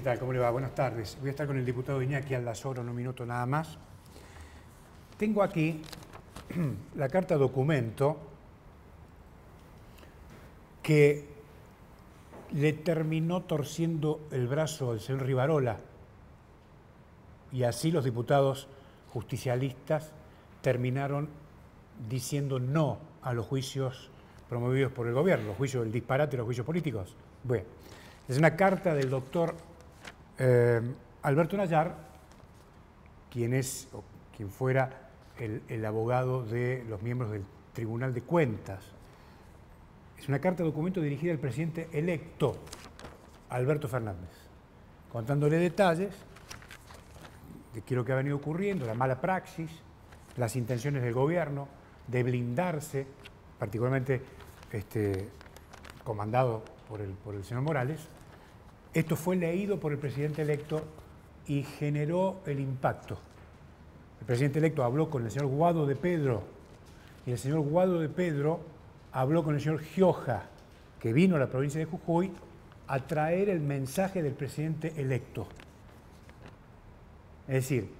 tal? ¿Cómo le va? Buenas tardes. Voy a estar con el diputado Iñaki Aldazoro en un minuto nada más. Tengo aquí la carta documento que le terminó torciendo el brazo al señor Rivarola, y así los diputados justicialistas terminaron diciendo no a los juicios promovidos por el gobierno, los juicios del disparate, los juicios políticos. Bueno, es una carta del doctor Alberto Nayar, quien fuera el abogado de los miembros del Tribunal de Cuentas. Es una carta documento dirigida al presidente electo, Alberto Fernández, contándole detalles de lo que ha venido ocurriendo, la mala praxis, las intenciones del gobierno de blindarse, particularmente comandado por el señor Morales. Esto fue leído por el presidente electo y generó el impacto. El presidente electo habló con el señor Guado de Pedro y el señor Guado de Pedro habló con el señor Gioja, que vino a la provincia de Jujuy a traer el mensaje del presidente electo. Es decir,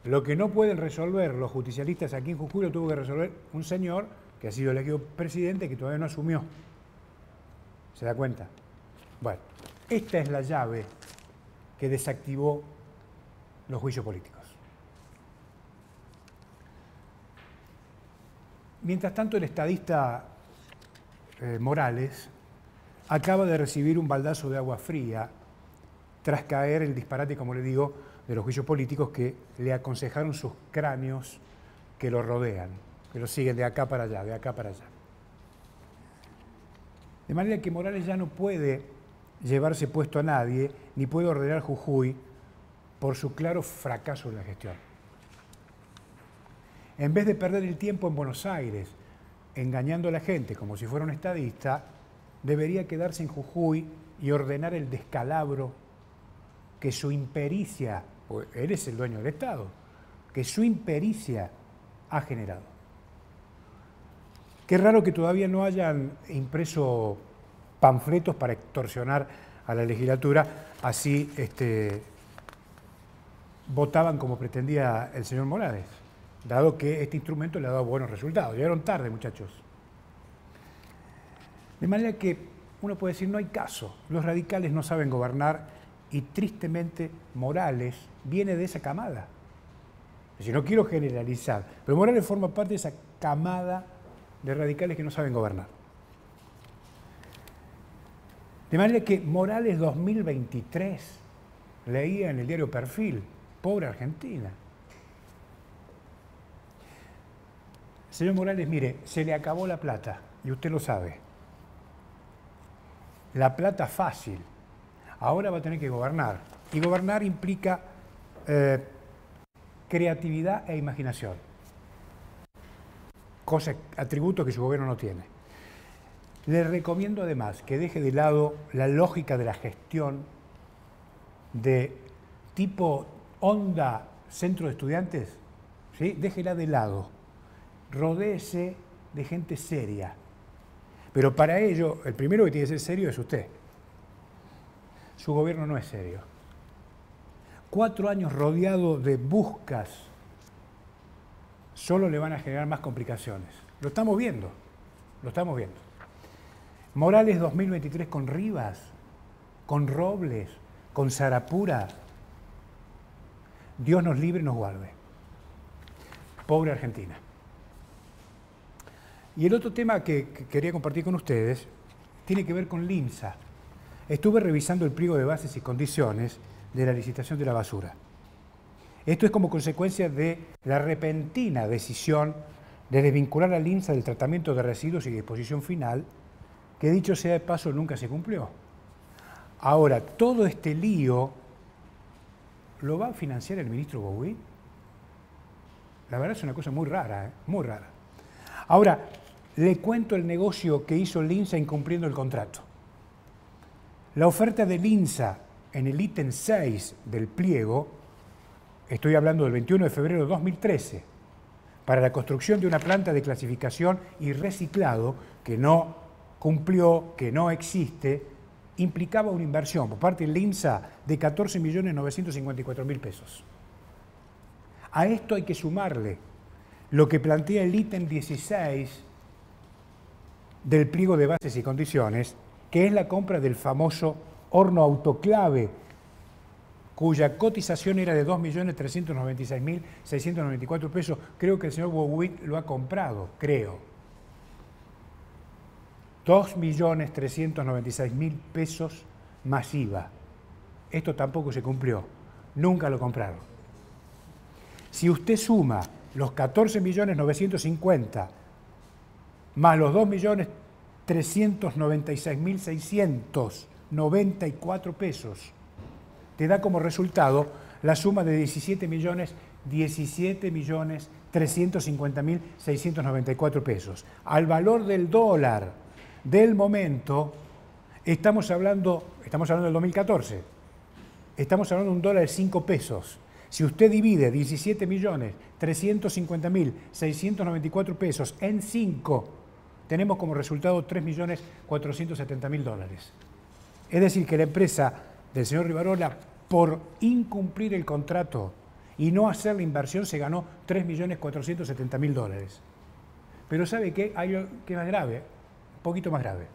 lo que no pueden resolver los justicialistas aquí en Jujuy lo tuvo que resolver un señor que ha sido elegido presidente y que todavía no asumió. ¿Se da cuenta? Bueno, esta es la llave que desactivó los juicios políticos. Mientras tanto, el estadista Morales acaba de recibir un baldazo de agua fría tras caer el disparate, como le digo, de los juicios políticos que le aconsejaron sus cráneos que lo rodean, que lo siguen de acá para allá, de acá para allá. De manera que Morales ya no puede llevarse puesto a nadie, ni puede ordenar Jujuy por su claro fracaso en la gestión. En vez de perder el tiempo en Buenos Aires, engañando a la gente como si fuera un estadista, debería quedarse en Jujuy y ordenar el descalabro que su impericia, pues él es el dueño del Estado, que su impericia ha generado. Qué raro que todavía no hayan impreso panfletos para extorsionar a la legislatura, así votaban como pretendía el señor Morales, dado que este instrumento le ha dado buenos resultados. Llegaron tarde, muchachos. De manera que uno puede decir, no hay caso, los radicales no saben gobernar y tristemente Morales viene de esa camada. Es decir, no quiero generalizar, pero Morales forma parte de esa camada de radicales que no saben gobernar. De manera que Morales 2023, leía en el diario Perfil, pobre Argentina. Señor Morales, mire, se le acabó la plata, y usted lo sabe. La plata fácil. Ahora va a tener que gobernar. Y gobernar implica creatividad e imaginación. Atributos que su gobierno no tiene. Le recomiendo además que deje de lado la lógica de la gestión de tipo onda centro de estudiantes, ¿sí? Déjela de lado. Rodéese de gente seria. Pero para ello, el primero que tiene que ser serio es usted. Su gobierno no es serio. 4 años rodeado de buscas solo le van a generar más complicaciones. Lo estamos viendo, lo estamos viendo. Morales 2023 con Rivas, con Robles, con Sarapura. Dios nos libre y nos guarde. Pobre Argentina. Y el otro tema que quería compartir con ustedes tiene que ver con Linsa. Estuve revisando el pliego de bases y condiciones de la licitación de la basura. Esto es como consecuencia de la repentina decisión de desvincular a Linsa del tratamiento de residuos y disposición final, que dicho sea de paso nunca se cumplió. Ahora, todo este lío lo va a financiar el ministro Bowie. La verdad es una cosa muy rara, muy rara. Ahora, le cuento el negocio que hizo Linsa incumpliendo el contrato. La oferta de Linsa en el ítem 6 del pliego, estoy hablando del 21 de febrero de 2013, para la construcción de una planta de clasificación y reciclado que no cumplió, que no existe, implicaba una inversión por parte del INSA de 14.954.000 pesos. A esto hay que sumarle lo que plantea el ítem 16 del pliego de bases y condiciones, que es la compra del famoso horno autoclave, cuya cotización era de 2.396.694 pesos. Creo que el señor Bowit lo ha comprado, creo. 2.396.000 pesos más IVA. Esto tampoco se cumplió, nunca lo compraron. Si usted suma los 14.950.000 más los 2.396.694 pesos, te da como resultado la suma de 17.350.694 pesos. Al valor del dólar del momento, estamos hablando del 2014, estamos hablando de un dólar de 5 pesos. Si usted divide 17.350.694 pesos en 5, tenemos como resultado 3.470.000 dólares. Es decir, que la empresa del señor Rivarola, por incumplir el contrato y no hacer la inversión, se ganó 3.470.000 dólares. Pero ¿sabe qué? Hay algo que es más grave, un poquito más grave.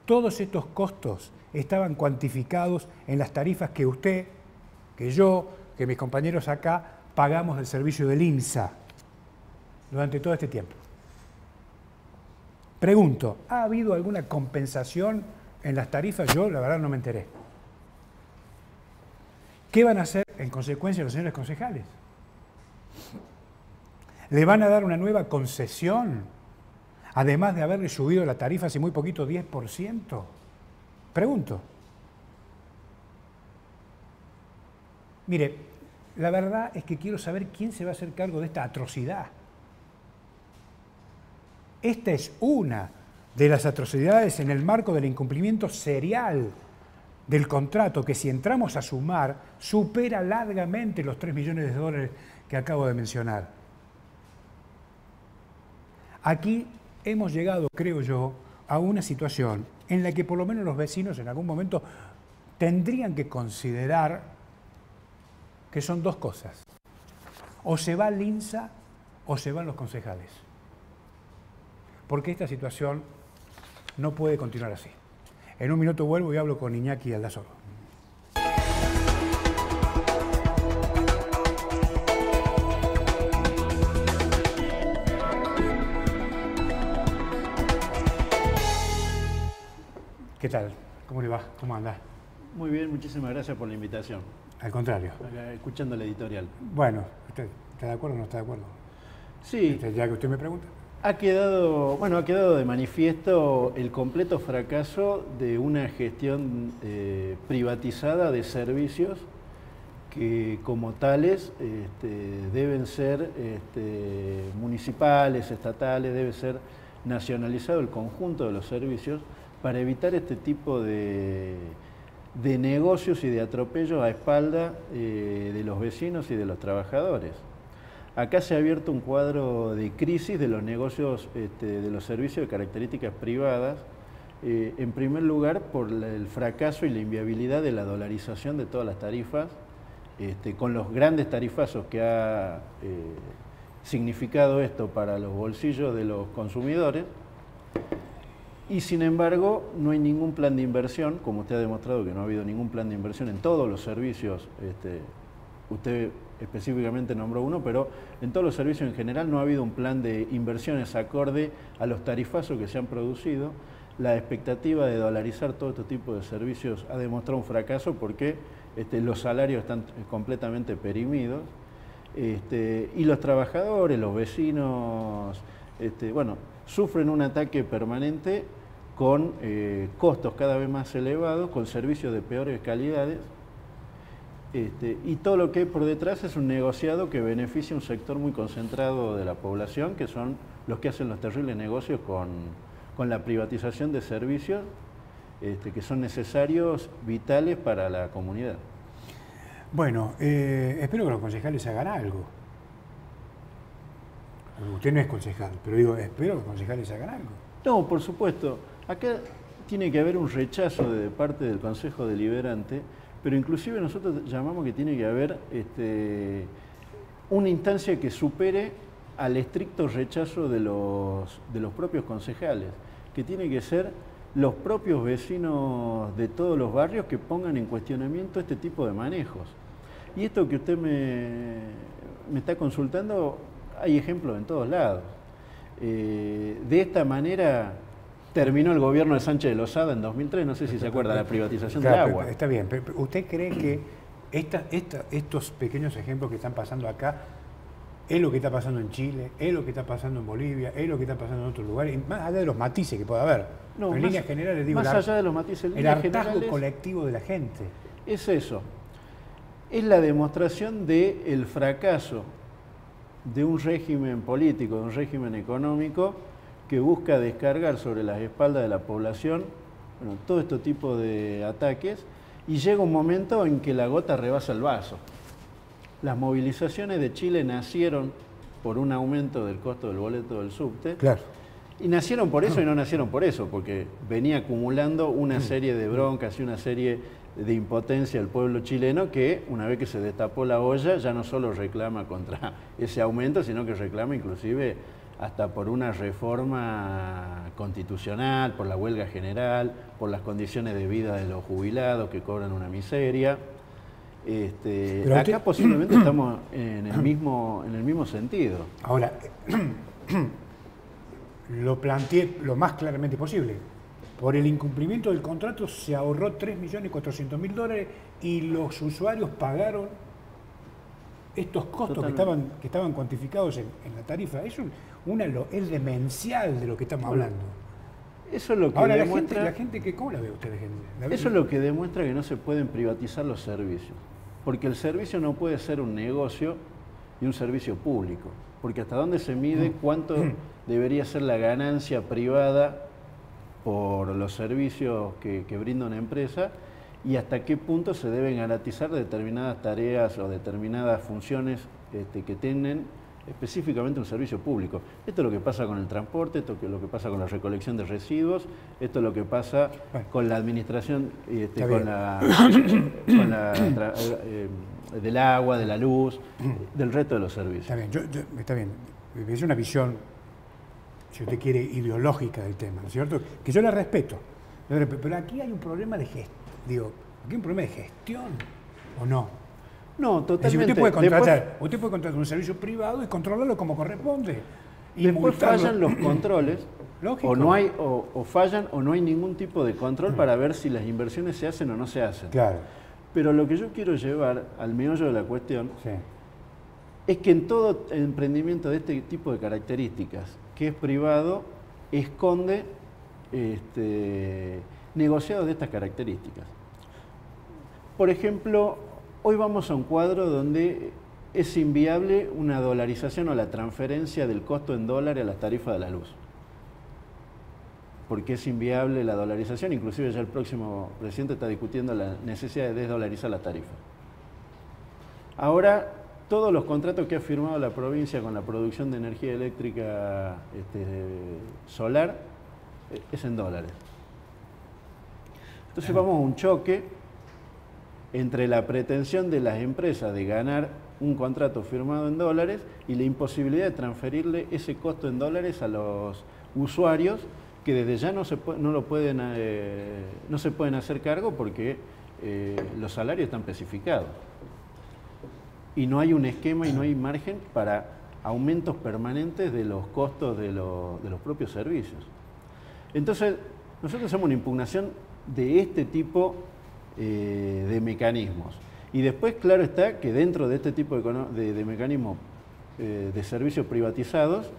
Todos estos costos estaban cuantificados en las tarifas que usted, que yo, que mis compañeros acá, pagamos del servicio del INSA durante todo este tiempo. Pregunto, ¿ha habido alguna compensación en las tarifas? Yo, la verdad, no me enteré. ¿Qué van a hacer en consecuencia los señores concejales? ¿Le van a dar una nueva concesión, además de haberle subido la tarifa hace muy poquito, 10%? Pregunto. Mire, la verdad es que quiero saber quién se va a hacer cargo de esta atrocidad. Esta es una de las atrocidades en el marco del incumplimiento serial del contrato, que si entramos a sumar, supera largamente los 3 millones de dólares que acabo de mencionar. Aquí hemos llegado, creo yo, a una situación en la que por lo menos los vecinos en algún momento tendrían que considerar que son dos cosas. O se va el INSA o se van los concejales. Porque esta situación no puede continuar así. En un minuto vuelvo y hablo con Iñaki Aldasoro. ¿Qué tal? ¿Cómo le va? ¿Cómo anda? Muy bien, muchísimas gracias por la invitación. Al contrario. Escuchando la editorial. Bueno, ¿usted está de acuerdo o no está de acuerdo? Sí. Ya que usted me pregunta. Ha quedado de manifiesto el completo fracaso de una gestión privatizada de servicios que como tales deben ser municipales, estatales, debe ser nacionalizado el conjunto de los servicios para evitar este tipo de negocios y de atropellos a espalda de los vecinos y de los trabajadores. Acá se ha abierto un cuadro de crisis de los negocios, de los servicios de características privadas, en primer lugar por el fracaso y la inviabilidad de la dolarización de todas las tarifas, con los grandes tarifazos que ha significado esto para los bolsillos de los consumidores. Y sin embargo, no hay ningún plan de inversión, como usted ha demostrado que no ha habido ningún plan de inversión en todos los servicios. Usted específicamente nombró uno, pero en todos los servicios en general no ha habido un plan de inversiones acorde a los tarifazos que se han producido. La expectativa de dolarizar todo este tipo de servicios ha demostrado un fracaso porque los salarios están completamente perimidos y los trabajadores, los vecinos, sufren un ataque permanente con costos cada vez más elevados, con servicios de peores calidades. Y todo lo que hay por detrás es un negociado que beneficia a un sector muy concentrado de la población, que son los que hacen los terribles negocios con la privatización de servicios que son necesarios, vitales para la comunidad. Bueno, espero que los concejales hagan algo. Usted no es concejal, pero digo, espero que los concejales hagan algo. No, por supuesto. Acá tiene que haber un rechazo de parte del Consejo Deliberante, pero inclusive nosotros llamamos que tiene que haber una instancia que supere al estricto rechazo de los propios concejales, que tiene que ser los propios vecinos de todos los barrios que pongan en cuestionamiento este tipo de manejos. Y esto que usted me está consultando, hay ejemplos en todos lados. De esta manera terminó el gobierno de Sánchez de Lozada en 2003, no sé si se acuerda, la privatización del agua. Está bien, pero ¿usted cree que estos pequeños ejemplos que están pasando acá es lo que está pasando en Chile, es lo que está pasando en Bolivia, es lo que está pasando en otros lugares, más allá de los matices que pueda haber? No, en líneas generales, digo, más allá de los matices, el hartazgo colectivo de la gente. Es eso. Es la demostración del fracaso de un régimen político, de un régimen económico que busca descargar sobre las espaldas de la población todo este tipo de ataques, y llega un momento en que la gota rebasa el vaso. Las movilizaciones de Chile nacieron por un aumento del costo del boleto del subte. Claro. Y nacieron por eso y no nacieron por eso, porque venía acumulando una serie de broncas y una serie de impotencia del pueblo chileno que, una vez que se destapó la olla, ya no solo reclama contra ese aumento, sino que reclama inclusive hasta por una reforma constitucional, por la huelga general, por las condiciones de vida de los jubilados que cobran una miseria. Acá posiblemente estamos en el mismo sentido. Ahora, lo planteé lo más claramente posible. Por el incumplimiento del contrato se ahorró $3.400.000 y los usuarios pagaron estos costos que estaban cuantificados en la tarifa. Eso es demencial de lo que estamos hablando. Eso es lo que ahora demuestra, la gente ¿cómo la ve usted? Eso es lo que demuestra que no se pueden privatizar los servicios. Porque el servicio no puede ser un negocio y un servicio público. Porque hasta dónde se mide cuánto debería ser la ganancia privada por los servicios que brinda una empresa y hasta qué punto se deben garantizar determinadas tareas o determinadas funciones que tienen específicamente un servicio público. Esto es lo que pasa con el transporte, esto es lo que pasa con la recolección de residuos, esto es lo que pasa con la administración, del agua, de la luz, del resto de los servicios. Está bien. Es una visión, si usted quiere, ideológica del tema, ¿no es cierto? Que yo la respeto. Pero aquí hay un problema de gestión. Digo, aquí hay un problema de gestión, ¿o no? No, totalmente. Es decir, usted puede contratar un servicio privado y controlarlo como corresponde. Y después fallan los controles, lógico. o fallan o no hay ningún tipo de control para ver si las inversiones se hacen o no se hacen. Claro. Pero lo que yo quiero llevar al meollo de la cuestión es que en todo emprendimiento de este tipo de características, que es privado, esconde negociados de estas características. Por ejemplo, hoy vamos a un cuadro donde es inviable una dolarización o la transferencia del costo en dólares a las tarifas de la luz. Porque es inviable la dolarización, inclusive ya el próximo presidente está discutiendo la necesidad de desdolarizar las tarifas. Ahora, todos los contratos que ha firmado la provincia con la producción de energía eléctrica solar es en dólares. Entonces vamos a un choque entre la pretensión de las empresas de ganar un contrato firmado en dólares y la imposibilidad de transferirle ese costo en dólares a los usuarios que desde ya no se pueden hacer cargo porque los salarios están especificados. Y no hay un esquema y no hay margen para aumentos permanentes de los costos de los propios servicios. Entonces, nosotros hacemos una impugnación de este tipo de mecanismos. Y después, claro está, que dentro de este tipo de mecanismos de servicios privatizados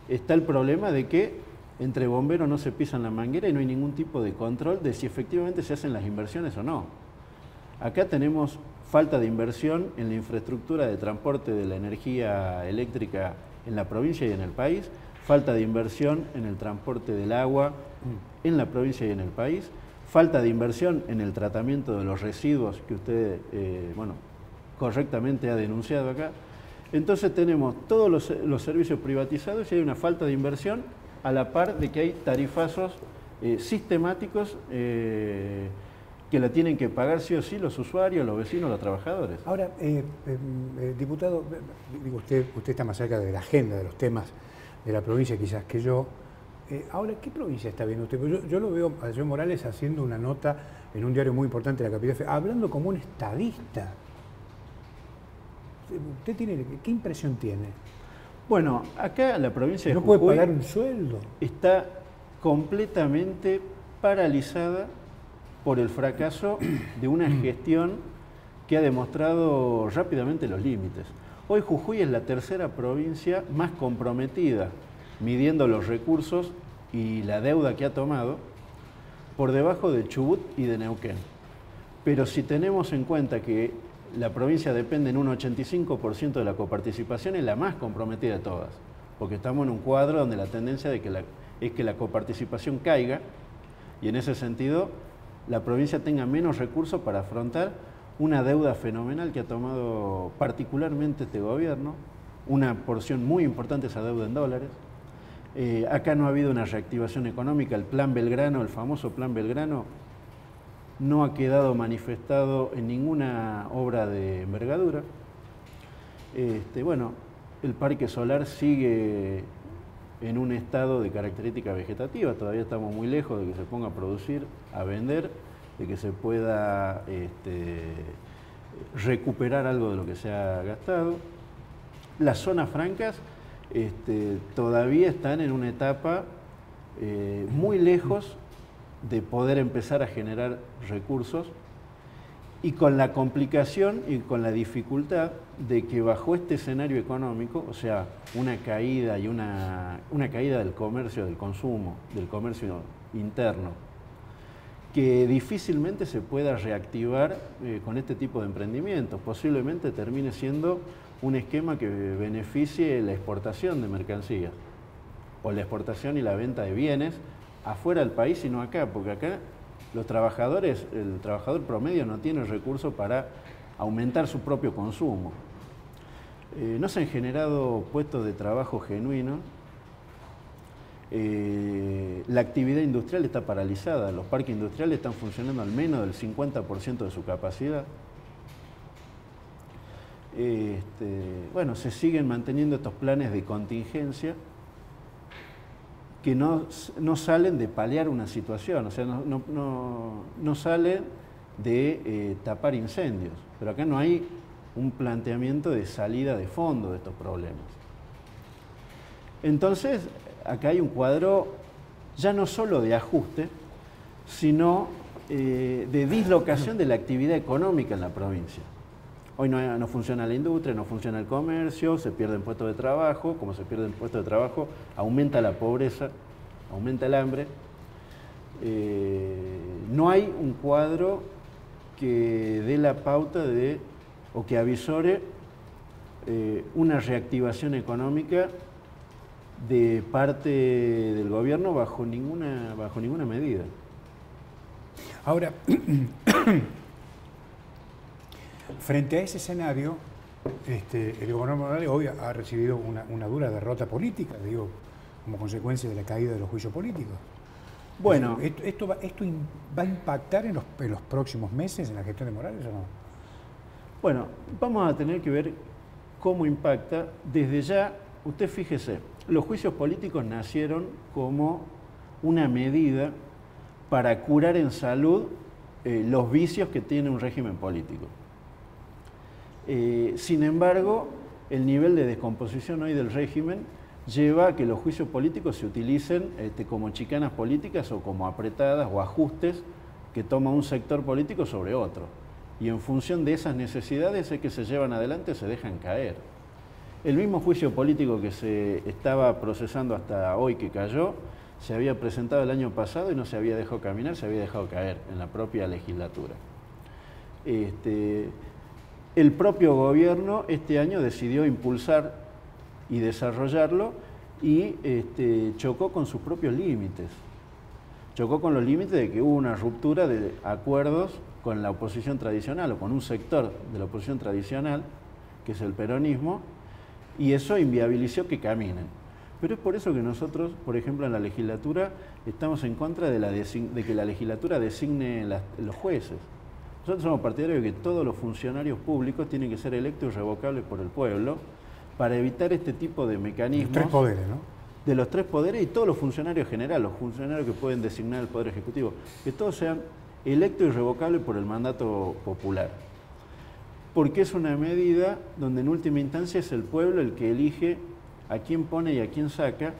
está el problema de que entre bomberos no se pisan la manguera y no hay ningún tipo de control de si efectivamente se hacen las inversiones o no. Acá tenemos falta de inversión en la infraestructura de transporte de la energía eléctrica en la provincia y en el país, falta de inversión en el transporte del agua en la provincia y en el país, falta de inversión en el tratamiento de los residuos que usted correctamente ha denunciado acá. Entonces tenemos todos los servicios privatizados y hay una falta de inversión a la par de que hay tarifazos sistemáticos que la tienen que pagar sí o sí los usuarios, los vecinos, los trabajadores. Ahora, diputado, digo, usted está más cerca de la agenda, de los temas de la provincia quizás que yo. Ahora, ¿qué provincia está viendo usted? Porque yo lo veo a Evo Morales haciendo una nota en un diario muy importante de la capital, hablando como un estadista. ¿Usted qué impresión tiene? Bueno, acá la provincia de ¿No Jujuy puede pagar un sueldo? está completamente paralizada por el fracaso de una gestión que ha demostrado rápidamente los límites. Hoy Jujuy es la tercera provincia más comprometida, midiendo los recursos y la deuda que ha tomado, por debajo de Chubut y de Neuquén. Pero si tenemos en cuenta que la provincia depende en un 85% de la coparticipación, es la más comprometida de todas, porque estamos en un cuadro donde la tendencia es que la coparticipación caiga, y en ese sentido la provincia tenga menos recursos para afrontar una deuda fenomenal que ha tomado particularmente este gobierno, una porción muy importante de esa deuda en dólares. Acá no ha habido una reactivación económica, el Plan Belgrano, el famoso Plan Belgrano, no ha quedado manifestado en ninguna obra de envergadura. Bueno, el parque solar sigue en un estado de característica vegetativa, todavía estamos muy lejos de que se ponga a producir, a vender, de que se pueda recuperar algo de lo que se ha gastado. Las zonas francas todavía están en una etapa muy lejos de poder empezar a generar recursos, y con la complicación y con la dificultad de que bajo este escenario económico, o sea, una caída y una caída del comercio, del consumo, del comercio interno, que difícilmente se pueda reactivar con este tipo de emprendimientos. Posiblemente termine siendo un esquema que beneficie la exportación de mercancías, o la exportación y la venta de bienes afuera del país y no acá, porque acá los trabajadores, el trabajador promedio no tiene recursos para aumentar su propio consumo. No se han generado puestos de trabajo genuinos. La actividad industrial está paralizada, los parques industriales están funcionando al menos del 50% de su capacidad. Bueno, se siguen manteniendo estos planes de contingencia que no salen de paliar una situación, o sea, no salen de tapar incendios, pero acá no hay un planteamiento de salida de fondo de estos problemas. Entonces, acá hay un cuadro ya no solo de ajuste, sino de dislocación de la actividad económica en la provincia. Hoy no funciona la industria, no funciona el comercio, se pierden puestos de trabajo. Como se pierden puestos de trabajo, aumenta la pobreza, aumenta el hambre. No hay un cuadro que dé la pauta o que avisore una reactivación económica de parte del gobierno bajo ninguna medida. Ahora, frente a ese escenario, el gobernador Morales hoy ha recibido una dura derrota política, digo, como consecuencia de la caída de los juicios políticos. Bueno, ¿Esto va a impactar en los próximos meses en la gestión de Morales o no? Bueno, vamos a tener que ver cómo impacta. Desde ya, usted fíjese, los juicios políticos nacieron como una medida para curar en salud los vicios que tiene un régimen político. Sin embargo, el nivel de descomposición hoy del régimen lleva a que los juicios políticos se utilicen como chicanas políticas o como apretadas o ajustes que toma un sector político sobre otro. Y en función de esas necesidades es que se llevan adelante, se dejan caer. El mismo juicio político que se estaba procesando hasta hoy que cayó, se había presentado el año pasado y no se había dejado caminar, se había dejado caer en la propia legislatura. El propio gobierno este año decidió impulsar y desarrollarlo y chocó con sus propios límites. Chocó con los límites de que hubo una ruptura de acuerdos con la oposición tradicional o con un sector de la oposición tradicional, que es el peronismo, y eso inviabilizó que caminen. Pero es por eso que nosotros, por ejemplo, en la legislatura, estamos en contra de que la legislatura designe los jueces. Nosotros somos partidarios de que todos los funcionarios públicos tienen que ser electos y revocables por el pueblo para evitar este tipo de mecanismos. Los tres poderes, ¿no? De los tres poderes y todos los funcionarios generales, los funcionarios que pueden designar el Poder Ejecutivo, que todos sean electos y revocables por el mandato popular. Porque es una medida donde en última instancia es el pueblo el que elige a quién pone y a quién saca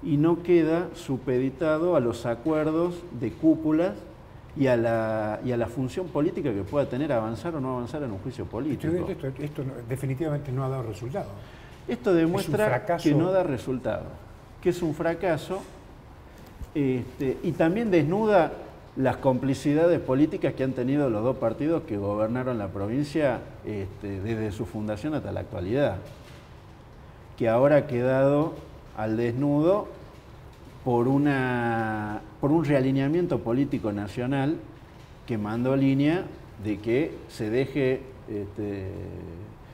y no queda supeditado a los acuerdos de cúpulas y a la función política que pueda tener avanzar o no avanzar en un juicio político. Esto definitivamente no ha dado resultado. Esto demuestra que no da resultado, que es un fracaso y también desnuda las complicidades políticas que han tenido los dos partidos que gobernaron la provincia desde su fundación hasta la actualidad, que ahora ha quedado al desnudo por un realineamiento político nacional que mandó línea de que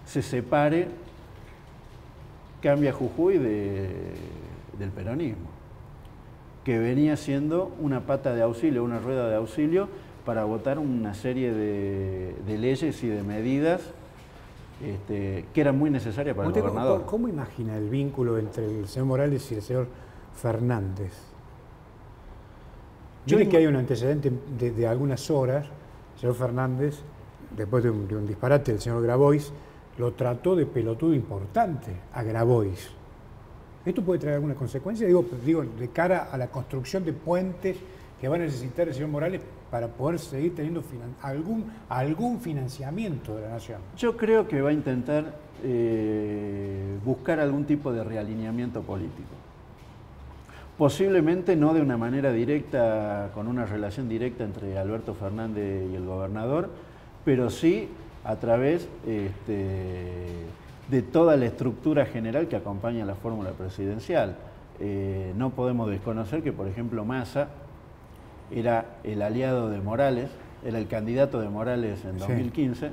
se separe Cambia Jujuy del peronismo, que venía siendo una pata de auxilio, una rueda de auxilio para votar una serie de leyes y de medidas que eran muy necesarias para el gobernador. ¿Cómo imagina el vínculo entre el señor Morales y el señor Fernández? Yo sé que hay un antecedente de algunas horas. El señor Fernández, después de un disparate del señor Grabois, lo trató de pelotudo importante a Grabois. ¿Esto puede traer alguna consecuencia? Digo, de cara a la construcción de puentes que va a necesitar el señor Morales para poder seguir teniendo algún financiamiento de la nación. Yo creo que va a intentar buscar algún tipo de realineamiento político. Posiblemente no de una manera directa, con una relación directa entre Alberto Fernández y el gobernador, pero sí a través de toda la estructura general que acompaña la fórmula presidencial. No podemos desconocer que, por ejemplo, Massa era el aliado de Morales, era el candidato de Morales en 2015,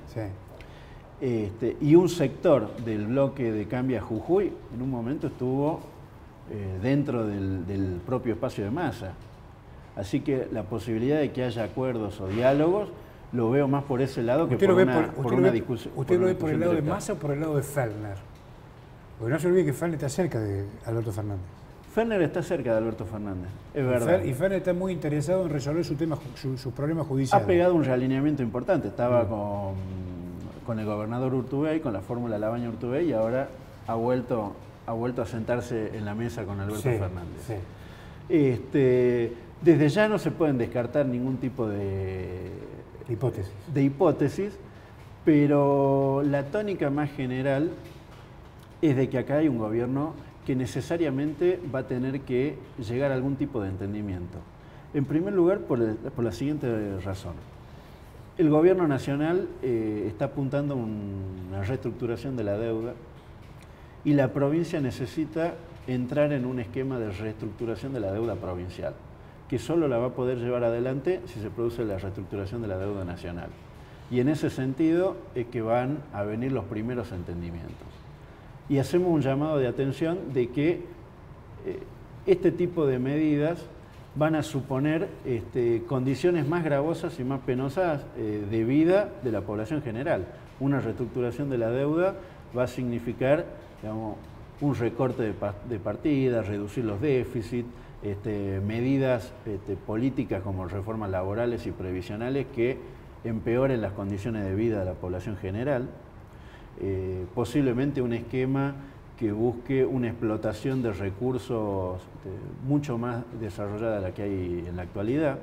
y un sector del bloque de Cambia Jujuy en un momento estuvo dentro del propio espacio de Massa. Así que la posibilidad de que haya acuerdos o diálogos lo veo más por ese lado que por una discusión. ¿Usted lo ve por el lado de Massa o por el lado de Fellner? Porque no se olvide que Fellner está cerca de Alberto Fernández. Fellner está cerca de Alberto Fernández, es verdad. Y Fellner está muy interesado en resolver sus problemas judiciales. Ha pegado un realineamiento importante. Estaba con el gobernador Urtubey, con la fórmula Labaña Urtubey, y ahora ha vuelto a sentarse en la mesa con Alberto Fernández. Sí. Desde ya no se pueden descartar ningún tipo de hipótesis, pero la tónica más general es de que acá hay un gobierno que necesariamente va a tener que llegar a algún tipo de entendimiento. En primer lugar, por la siguiente razón. El gobierno nacional está apuntando a una reestructuración de la deuda y la provincia necesita entrar en un esquema de reestructuración de la deuda provincial, que solo la va a poder llevar adelante si se produce la reestructuración de la deuda nacional. Y en ese sentido es que van a venir los primeros entendimientos. Y hacemos un llamado de atención de que este tipo de medidas van a suponer condiciones más gravosas y más penosas de vida de la población general. Una reestructuración de la deuda va a significar, digamos, un recorte de partidas, reducir los déficits, medidas políticas como reformas laborales y previsionales que empeoren las condiciones de vida de la población general, posiblemente un esquema que busque una explotación de recursos mucho más desarrollada de la que hay en la actualidad.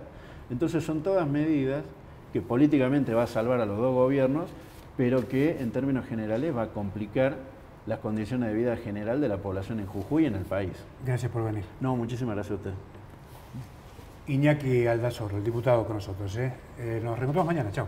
Entonces son todas medidas que políticamente va a salvar a los dos gobiernos, pero que en términos generales va a complicar las condiciones de vida general de la población en Jujuy y en el país. Gracias por venir. No, muchísimas gracias a usted. Iñaki Aldazorro, el diputado con nosotros. Nos reencontramos mañana. Chao.